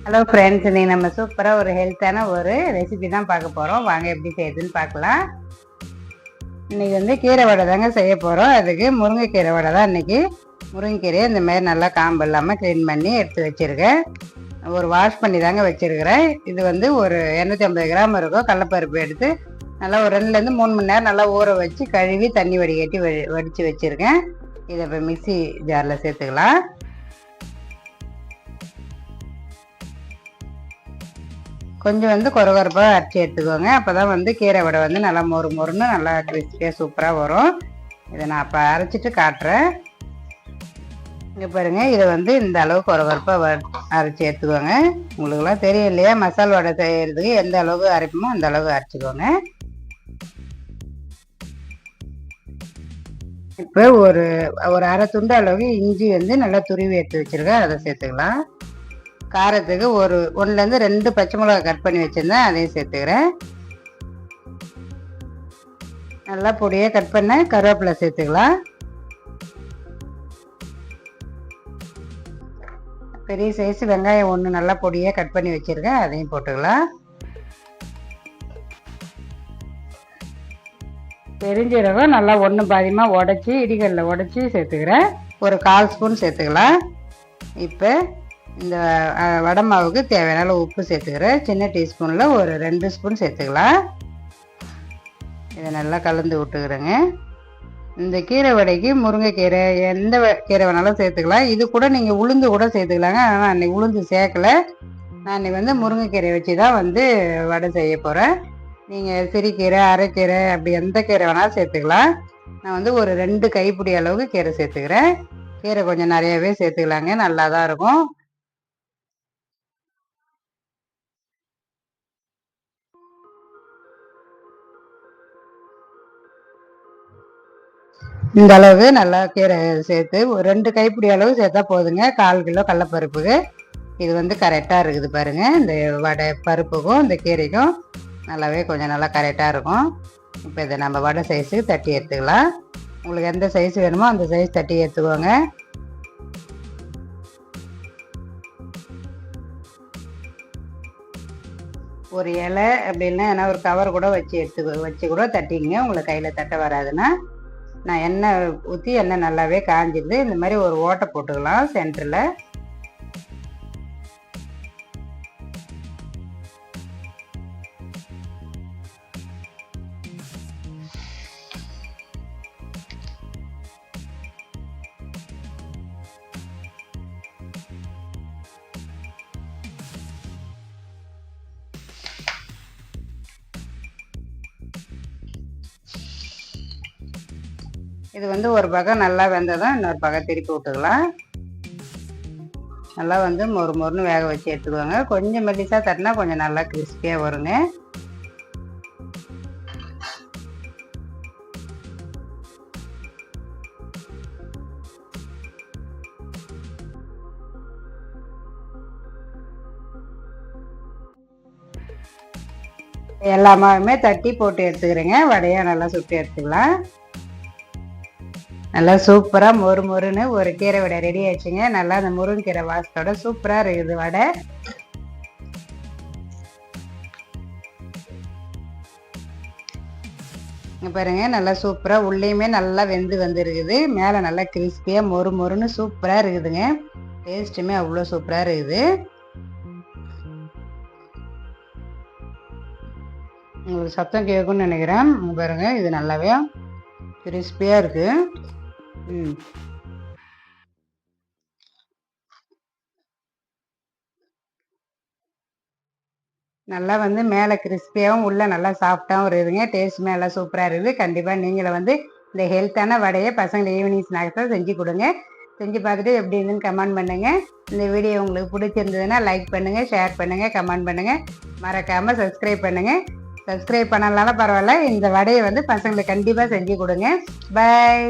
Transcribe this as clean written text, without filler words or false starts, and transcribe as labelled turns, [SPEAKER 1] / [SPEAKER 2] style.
[SPEAKER 1] Hello friends, இன்னைக்கு நம்ம சூப்பராக ஒரு ஹெல்த்தான ஒரு ரெசிபி தான் பார்க்க போகிறோம். வாங்க எப்படி செய்யுதுன்னு பார்க்கலாம். இன்றைக்கி வந்து கீரை வடை தாங்க செய்ய போகிறோம். அதுக்கு முருங்கைக்கீரை வடை தான் இன்றைக்கி. முருங்கைக்கீரையை இந்த மாதிரி நல்லா காம்பு இல்லாமல் க்ளீன் பண்ணி எடுத்து வச்சுருக்கேன். ஒரு வாஷ் பண்ணி தாங்க வச்சுருக்கிறேன். இது வந்து ஒரு 250 கிராம் இருக்கும். கடலப்பருப்பு எடுத்து நல்லா ஒரு 2லேருந்து 3 மணி நேரம் நல்லா ஊற வச்சு கழுவி தண்ணி வடிகட்டி வடித்து வச்சுருக்கேன். இதை இப்போ மிக்சி ஜாரில் சேர்த்துக்கலாம். கொஞ்சம் வந்து கொரகொரப்பாக அரைச்சி எடுத்துக்கோங்க. அப்போ தான் வந்து கீரை வடை வந்து நல்லா மொறுன்னு நல்லா கிறிஸ்பியாக சூப்பராக வரும். இதை நான் அப்போ அரைச்சிட்டு காட்டுறேன். இங்கே பாருங்கள், இதை வந்து இந்த அளவுக்கு கொரகொரப்பாக அரைச்சி எடுத்துக்கோங்க. உங்களுக்குலாம் தெரியும் இல்லையா, மசால் வடை செய்கிறதுக்கு எந்த அளவுக்கு அரைப்போமோ அந்த அளவுக்கு அரைச்சிக்கோங்க. இப்போ ஒரு அரை துண்டு அளவுக்கு இஞ்சி வந்து நல்லா துருவி எடுத்து வச்சுருக்கேன். அதை சேர்த்துக்கலாம். காரத்துக்கு 1லேருந்து 2 பச்சை மிளகாய் கட் பண்ணி வச்சுருந்தேன், அதையும் சேர்த்துக்கிறேன். நல்லா பொடியாக கட் பண்ண கருவேப்பிலை சேர்த்துக்கலாம். பெரிய சைஸ் வெங்காயம் 1 நல்லா பொடியாக கட் பண்ணி வச்சுருக்கேன், அதையும் போட்டுக்கலாம். பெருஞ்சீரகம் நல்லா 1 பாதியமாக உடச்சி இடிகளில் உடச்சி சேர்த்துக்கிறேன். ஒரு 1/4 ஸ்பூன் சேர்த்துக்கலாம். இப்போ இந்த வடை மாவுக்கு தேவையான உப்பு சேர்த்துக்கிறேன். சின்ன டீஸ்பூனில் ஒரு 2 ஸ்பூன் சேர்த்துக்கலாம். இதை நல்லா கலந்து விட்டுக்கிறேங்க. இந்த கீரை வடைக்கு முருங்கைக்கீரை எந்த கீரை வேணாலும் சேர்த்துக்கலாம். இது கூட நீங்கள் உளுந்து கூட சேர்த்துக்கலாங்க. ஆனால் அன்றைக்கி உளுந்து சேர்க்கலை. நான் இன்றைக்கி வந்து முருங்கைக்கீரை வச்சு தான் வந்து வடை செய்ய போகிறேன். நீங்கள் சிறுகீரை, அரைக்கீரை அப்படி எந்த கீரை வேணாலும் சேர்த்துக்கலாம். நான் வந்து ஒரு 2 கைப்பிடி அளவுக்கு கீரை சேர்த்துக்கிறேன். கீரை கொஞ்சம் நிறையவே சேர்த்துக்கலாங்க, நல்லா தான் இருக்கும். இந்த அளவு நல்லா கீரை சேர்த்து ஒரு 2 கைப்பிடி அளவு சேர்த்தா போதுங்க. 1/4 கிலோ கடலப்பருப்புக்கு இது வந்து கரெக்டாக இருக்குது பாருங்கள். இந்த வடை பருப்புக்கும் இந்த கீரைக்கும் நல்லாவே கொஞ்சம் நல்லா கரெக்டாக இருக்கும். இப்போ இதை நம்ம வடை சைஸுக்கு தட்டி எடுத்துக்கலாம். உங்களுக்கு எந்த சைஸ் வேணுமோ அந்த சைஸ் தட்டி எடுத்துக்கோங்க. ஒரு இலை அப்படின்னா ஏன்னா ஒரு கவர் கூட வச்சு கூட தட்டிங்க. உங்களுக்கு கையில் தட்ட வராதுன்னா நான் எண்ணெய் ஊற்றி எண்ணெய் நல்லாவே காஞ்சிடுது. இந்த மாதிரி ஒரு ஓட்டை போட்டுக்கலாம் சென்டரில். இது வந்து ஒரு பக்கம் நல்லா வெந்ததும் இன்னொரு பக்கம் திருப்பி விட்டுக்கலாம். நல்லா வந்து மொறுன்னு வேக வச்சு எடுத்துக்கோங்க. கொஞ்சம் மெல்லிசாக தட்டினா கொஞ்சம் நல்லா கிறிஸ்பியாக வருங்க. எல்லா மாவுமே தட்டி போட்டு எடுத்துக்கிறேங்க. வடையாக நல்லா சுட்டு எடுத்துக்கலாம். நல்லா சூப்பராக மொறுன்னு ஒரு கீரை வடை ரெடி ஆச்சுங்க. நல்லா அந்த முருங்கீரை வாசத்தோட சூப்பராக இருக்குது வடை. பாருங்க, நல்லா சூப்பராக உள்ளேயுமே நல்லா வெந்து வந்துருக்குது. மேலே நல்லா கிறிஸ்பியாக மொறுன்னு சூப்பராக இருக்குதுங்க. டேஸ்ட்டுமே அவ்வளோ சூப்பராக இருக்குது. உங்களுக்கு சத்தம் கேட்கும்னு நினைக்கிறேன். பாருங்க, இது நல்லாவே கிறிஸ்பியாக இருக்குது. நல்லா வந்து மேலே கிறிஸ்பியாகவும் உள்ள நல்லா சாஃப்டாகவும் இருக்குதுங்க. டேஸ்ட்டுமே நல்லா சூப்பராக இருக்குது. கண்டிப்பாக நீங்களும் வந்து இந்த ஹெல்த்தான வடையை பசங்களை ஈவினிங் ஸ்நாக்ஸாக செஞ்சு கொடுங்க. செஞ்சு பார்த்துட்டு எப்படி இருந்துன்னு கமெண்ட் பண்ணுங்கள். இந்த வீடியோ உங்களுக்கு பிடிச்சிருந்ததுன்னா லைக் பண்ணுங்கள், ஷேர் பண்ணுங்கள், கமெண்ட் பண்ணுங்கள். மறக்காமல் சப்ஸ்கிரைப் பண்ணுங்கள். சப்ஸ்கிரைப் பண்ணலனாலும் பரவாயில்ல, இந்த வடையை வந்து பசங்களுக்கு கண்டிப்பாக செஞ்சு கொடுங்க. பாய்.